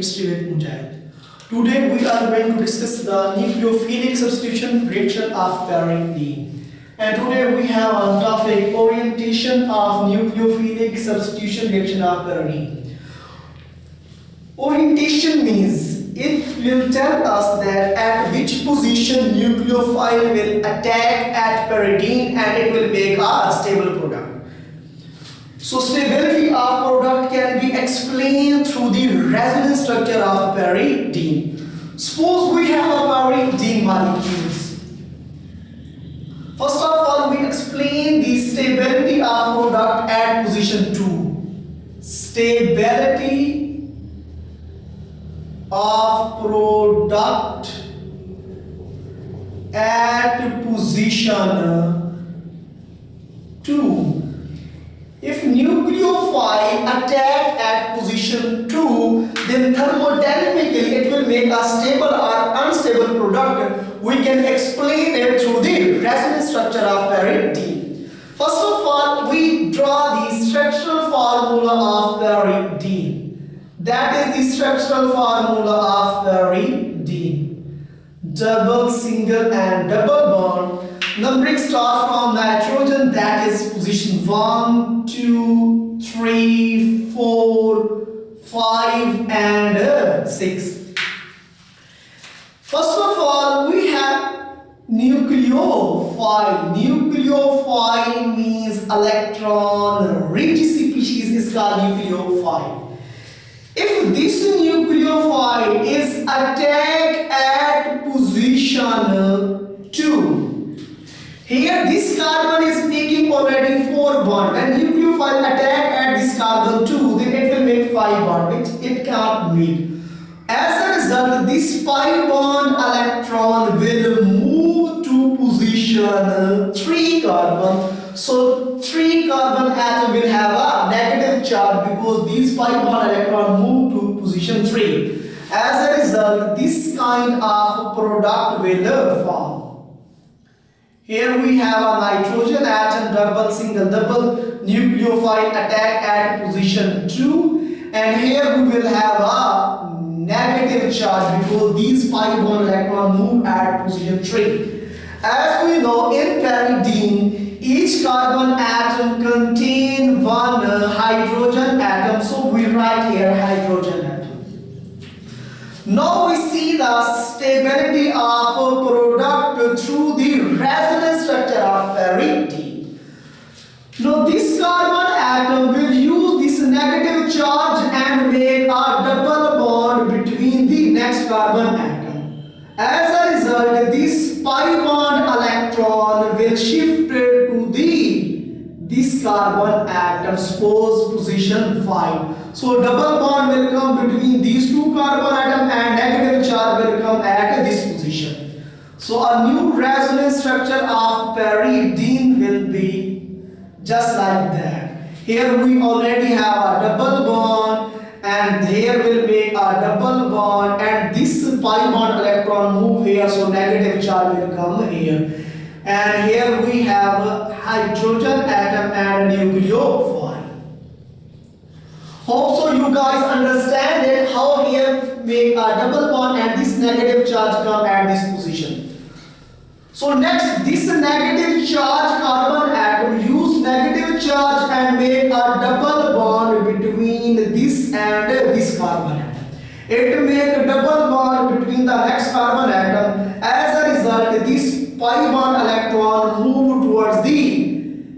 Chemistry with Mujahid. Today we are going to discuss the nucleophilic substitution reaction of pyridine. And today we have on topic orientation of nucleophilic substitution reaction of pyridine. Orientation means it will tell us that at which position nucleophile will attack at pyridine and it will make a stable product. So stability of product can be explained through the resonance structure of pyridine. Suppose we have a pyridine molecules. First of all, we explain the stability of product at position 2. Stability of product at position 2. If nucleophile attack at position 2, then thermodynamically it will make a stable or unstable product. We can explain it through the resonance structure of pyridine. First of all, we draw the structural formula of pyridine. That is the structural formula of pyridine. Double, single and double bond. Numbering start from nitrogen, that is position 1, 2, 3, 4, 5 and 6. First of all, we have nucleophile. Nucleophile means electron rich species is called nucleophile. If this nucleophile is attacked at position 2, here this carbon is making already 4 bonds. When nucleophile attack at this carbon 2, then it will make 5 bonds, which it cannot meet. As a result, this pi bond electron will move to position 3 carbon. So 3 carbon atom will have a negative charge because these pi bond electron move to position 3. As a result, this kind of product will form. Here we have a nitrogen atom, double, single, double, nucleophile attack at position 2, and here we will have a negative charge because these pi bond electron move at position 3. As we know, in pyridine, each carbon atom contains one hydrogen atom, so we write here hydrogen atom. Now we see the stability of a product through the resonance structure of pyridine. Now this carbon atom will use this negative charge and make a double bond between the next carbon atom. As a result, this pi bond electron will shift to this carbon atom, suppose position 5. So double bond will come between these two carbon atoms and negative charge will come at this position. So a new resonance structure of pyridine will be just like that. Here we already have a double bond and here will make a double bond and this pi bond electron move here, so negative charge will come here. And here we have a hydrogen atom and a nucleophile. Hope so you guys understand it, how here make a double bond and this negative charge come at this position. So next, this negative charge carbon atom use negative charge and make a double bond between this and this carbon atom. It make a double bond between the next carbon atom. As a result, this pi bond electron move towards the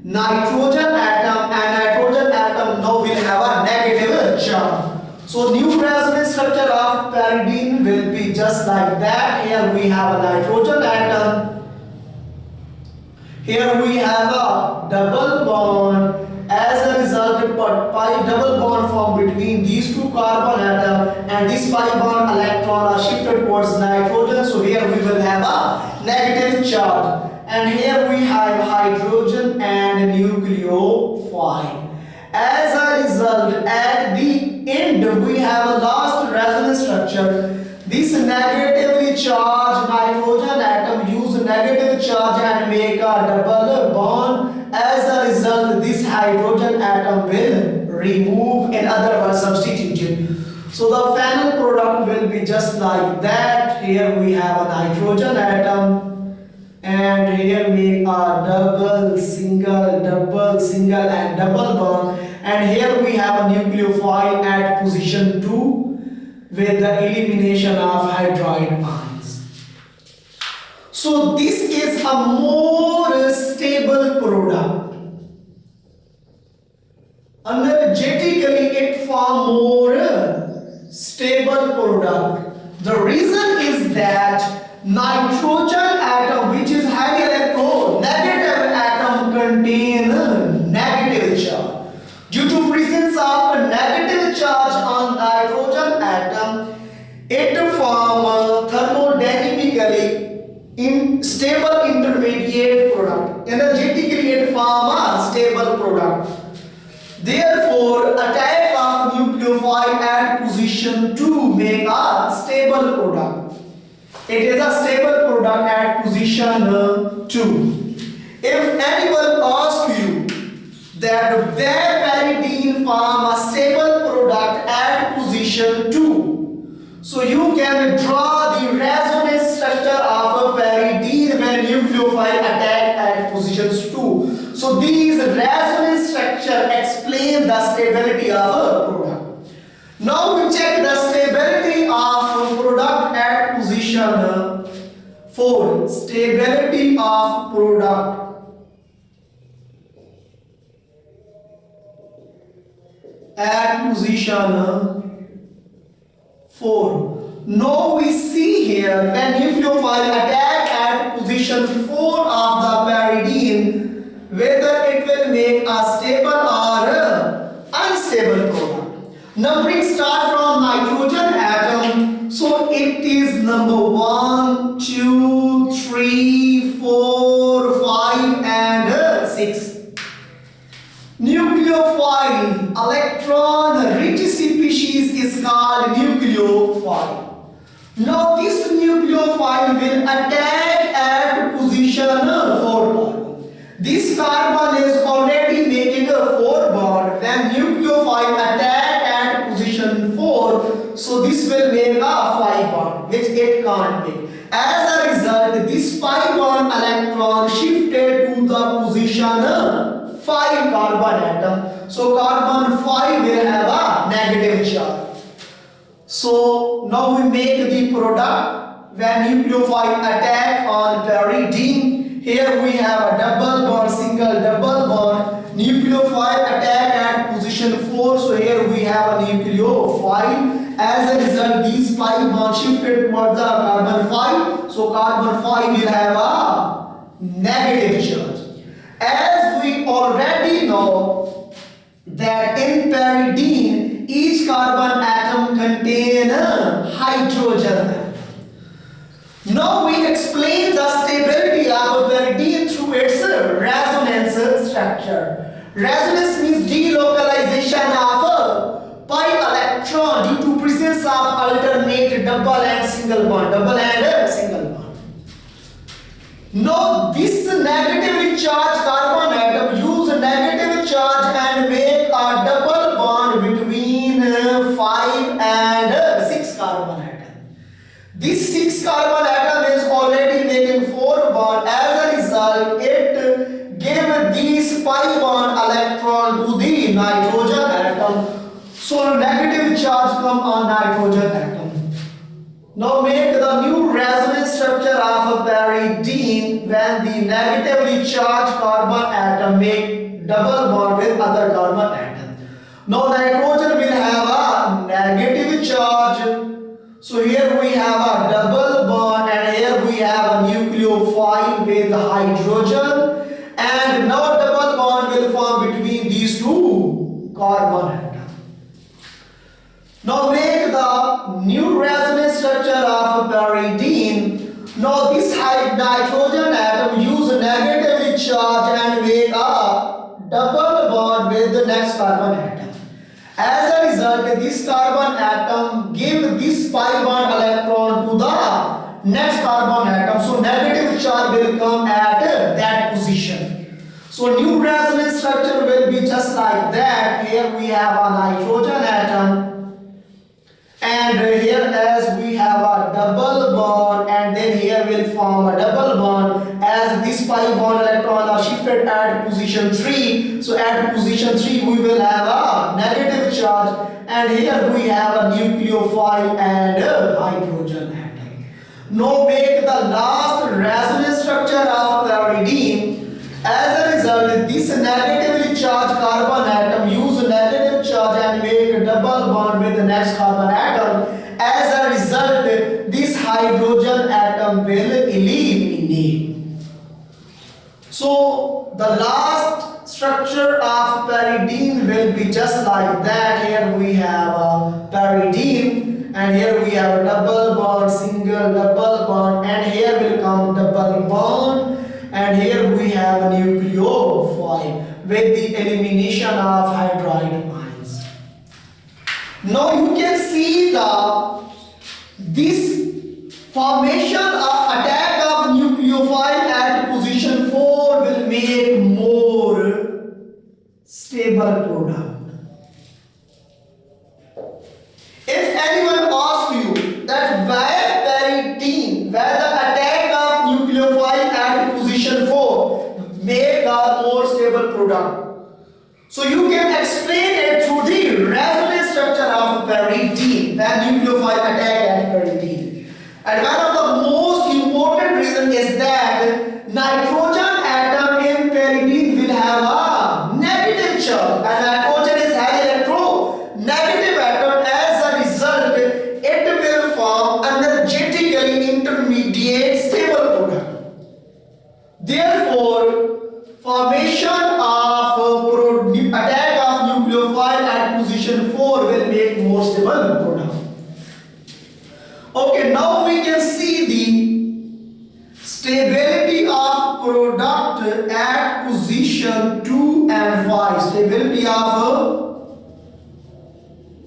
nitrogen atom and nitrogen atom now will have a negative charge. So new resonance structure of pyridine will be just like that. Here we have a nitrogen atom. Here we have a double bond. As a result, pi double bond formed between these two carbon atoms and this pi bond electron are shifted towards nitrogen. So here we will have a negative charge. And here we have hydrogen and nucleophile. As a result, at the end we have a last resonance structure. This negatively charged nitrogen atom use negative charge and make a double bond. As a result, this hydrogen atom will remove, in other words substitute. So the final final product will be just like that. Here we have a nitrogen atom. And here we are double, single, and double bond. And here we have a nucleophile at position 2 with the elimination of hydride ions. So this is a more stable product. Energetically it forms more stable product. The reason is that nitrogen atom, which is highly electronegative atom, contain negative charge. Due to presence of a negative charge on nitrogen atom, it forms thermodynamically stable intermediate product. Energetically it forms a stable product. Therefore, attack of nucleophile at position 2 make a stable product. It is a stable product at position 2. If anyone asks you that where pyridine form a stable product at position 2, so you can draw the resonance structure of a pyridine when nucleophile attack at position 2. So these resonance structure explain the stability of a product. Now we check the stability of product at position 4. Stability of product at position 4. Now we see here when nucleophile attack at position 4 of the pyridine, whether it will make a stable or unstable product. Numbering start from nitrogen atom, so it is number 1, 2, 3, 4, 5 and 6. Nucleophile electron rich species is called nucleophile. Now this nucleophile will attack at position 4. This carbon is already making a 4 bond. When nucleophile attack at position 4, so this will make a 5 bond, which it can't make. As a result, this 5 bond electron shifted to the position 5 carbon atom. So carbon 5 will have a negative charge. So now we make the product when nucleophile attack on pyridine. Here we have a double bond, single, double bond. Nucleophile attack at position 4. So here we have a nucleophile. As a result, these 5 bonds shifted towards the carbon 5. So carbon 5 will have a negative charge. As we already know that in pyridine, each carbon atom contains a hydrogen atom. Now we explain the stability of pyridine through its resonance structure. Resonance means delocalization of a pi electron due to presence of alternate double and single bond. Now this negatively charged carbon atom use negative charge and make a double bond between 5 and 6 carbon atom. This 6 carbon atom is already making 4 bond. As a result, it gave these pi bond electron to the nitrogen atom. So negative charge come on nitrogen atom. Now make the new resonance structure of a pyridine when the negatively charged carbon atom make double bond with other carbon atom. Now nitrogen will have a negative charge. So here we have a double bond and here we have a nucleophile with hydrogen, and now double bond will form between these two carbon atoms. Now make the new resonance structure of pyridine. Now this nitrogen atom use negatively charge and make a double bond with the next carbon atom. As a result, this carbon atom give this pi bond electron to the next carbon atom. So negative charge will come at that position. So new resonance structure will be just like that. Here we have a nitrogen atom. And here as we have a double bond, and then here will form a double bond as this pi bond electron are shifted at position 3. So at position 3 we will have a negative charge, and here we have a nucleophile and a hydrogen atom. Now make the last resonance structure of pyridine. As a result, this negatively charged carbon atom use negative charge and make a double bond with the next carbon atom. As a result, this hydrogen atom will eliminate. So the last structure of pyridine will be just like that. Here we have a pyridine, and here we have a double bond, single double bond, and here will come double bond. And here we have a nucleophile with the elimination of hydride ions. Now you can see this formation of attack of nucleophile at position 4 will make more stable product. If anyone asks you that why pyridine, where the attack of nucleophile at position 4 make a more stable product, so you can explain it through the resonance structure of pyridine, when nucleophile attack at pyridine. And one of the most important reason is that nitrogen atom in pyridine will have a negative charge, and nitrogen is high electronegative atom. As a result, it will form energetically intermediate stable product. Therefore, formation of attack of nucleophile at position 4 will make more stable product. Okay, now we can see the stability of product at position 2 and 5. Stability of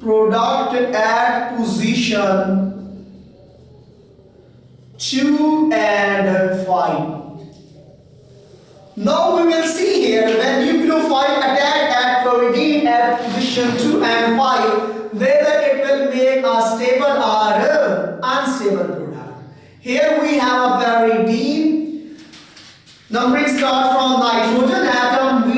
product at position 2 and 5. Now we will see here when nucleophile attack at pyridine at position 2 and 5, whether it will make a stable or unstable product. Here we have a pyridine. Numbering start from nitrogen atom.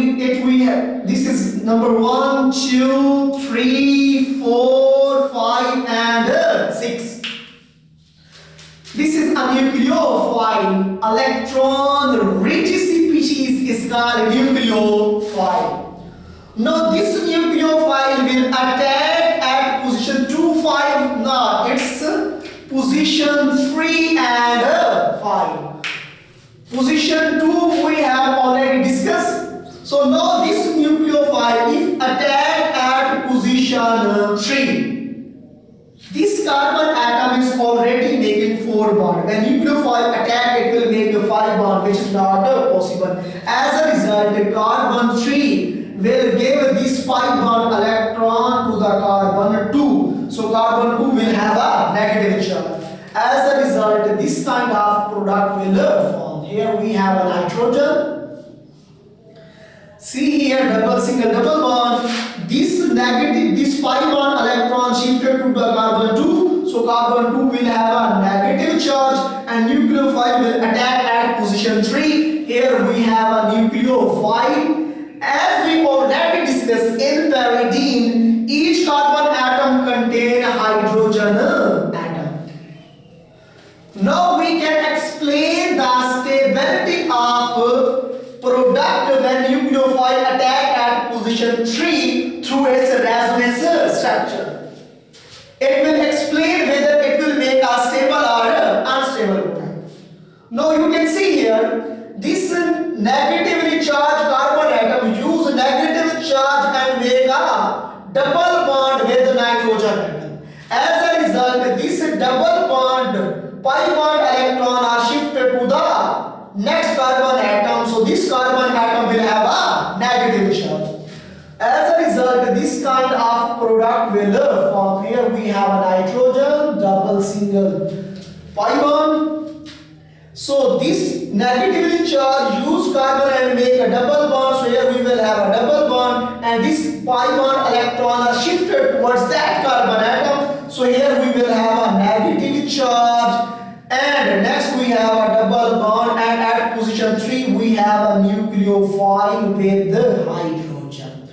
We have this is number 1, 2, 3, 4, 5, and 6. This is a nucleophile. Electron rich species is called nucleophile. Now this nucleophile will attack at position 2, 5. Now it's position 3 and 5. Position 2 we have already discussed. So now this nucleophile, if attack at position 3, this carbon atom is already making 4 bonds. When nucleophile attack, it will make a 5 bond, which is not possible. As a result, the carbon 3 will give this 5 bond electron to the carbon 2. So carbon 2 will have a negative charge. As a result, this kind of product will form. Here we have a nitrogen. See here, double single double bond. This pi bond electron shifted to the carbon 2. So carbon 2 will have a negative charge, and nucleophile will attack at position 3. Here we have a nucleophile. As we already discussed in pyridine, each carbon atom contains a hydrogen atom. Now we can explain the stability of product when nucleophile attack at position 3 through its resonance structure. It will explain whether it will make a stable or unstable product. Now you can see here, this negatively charged carbon atom use negative charge and make a double bond with the nitrogen atom. As a result, this double bond, pi bond electron are shifted to the next carbon atom. So this carbon atom will have a negative charge. As a result, this kind of product will form. Here we have a nitrogen, double single pi bond. So this negatively charged use carbon and make a double bond. So here we will have a double bond, and this pi bond electron are shifted towards that carbon atom. So here we will have a negative charge, and next we have a double bond, and at position 3 we have a nucleophile with the hydrogen.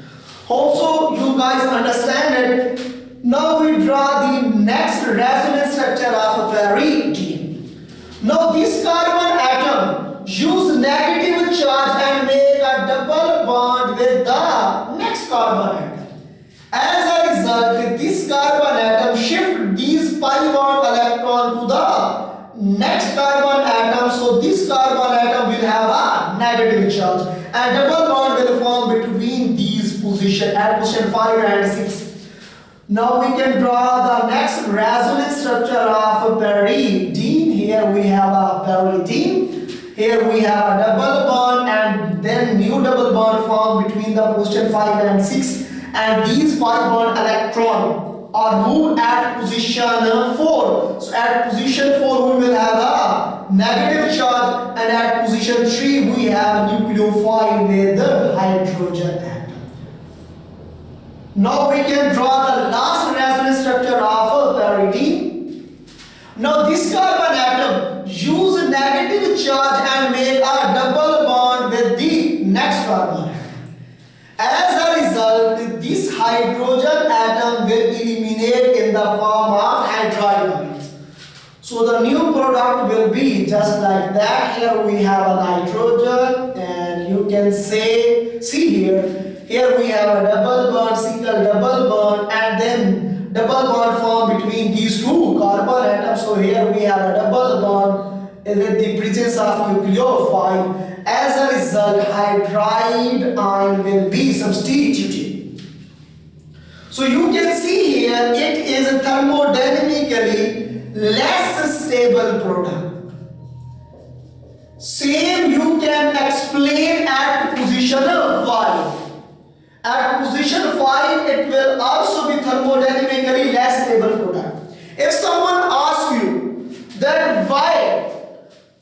Also you guys understand it. Now we draw the next resonance structure of pyridine. Now this carbon atom use negative charge and make a double bond with the next carbon atom. As a result, this carbon atom shift these pi bond electron to the next carbon atom. So this carbon atom will have a negative charge, and double bond will form between these positions at position 5 and 6. Now we can draw the next resonance structure of pyridine. Here we have a pyridine. Here we have a double bond, and then new double bond formed between the position 5 and 6. And these pi bond electron are moved at position 4. So at position 4 we will have a negative charge, and at position 3 we have a nucleophile with the hydrogen atom. Now we can draw the last resonance structure of pyridine. Now this carbon atom use negative charge and make a double bond with the next carbon atom. As a result, this hydrogen atom will eliminate in the form of hydride ions. So the new product will be just like that. Here we have a nitrogen, and you can see here we have a double bond, single double bond, and then double bond formed between these two carbon atoms. So here we have a double bond with the presence of nucleophile. As a result, hydride ion will be substituted. So you can see here it is a thermodynamically less stable product. Same you can explain at position 5. At position 5 it will also be thermodynamically less stable product. If someone asks you that why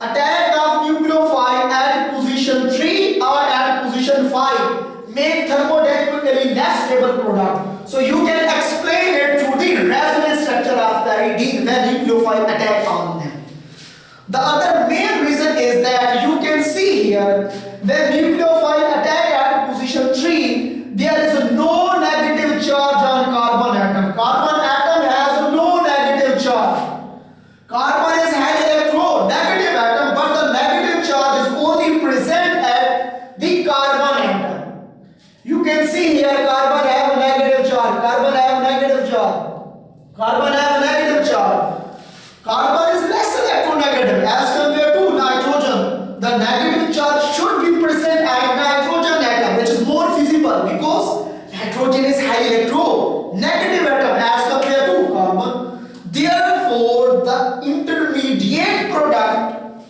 attack of nucleophile at position 3 or at position 5 make thermodynamically less stable product, so you can explain it through the resonance structure of pyridine when nucleophile attack on them. The other main reason is that you can see here when nucleophile attack at position 3, there is no negative charge on carbon atom. Carbon atom has no negative charge. Carbon is high electron, negative atom, but the negative charge is only present at the carbon atom. You can see here carbon have a negative charge, carbon have a negative charge, carbon have a negative charge. Carbon is less electronegative as compared to nitrogen. The negative charge should be present at nitrogen atom, which is more feasible because nitrogen is high electronegative atom as compared to carbon. Therefore, the intermediate product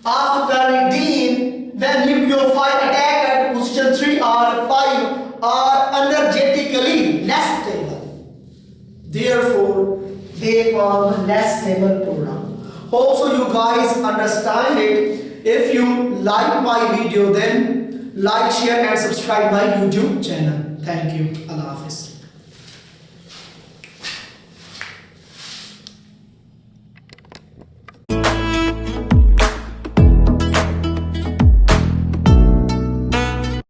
of pyridine when nucleophile attack at position 3 or 5 are energetically less stable. Therefore, they form less stable product. Also, you guys understand it. If you like my video, then like, share and subscribe my YouTube channel. Thank you.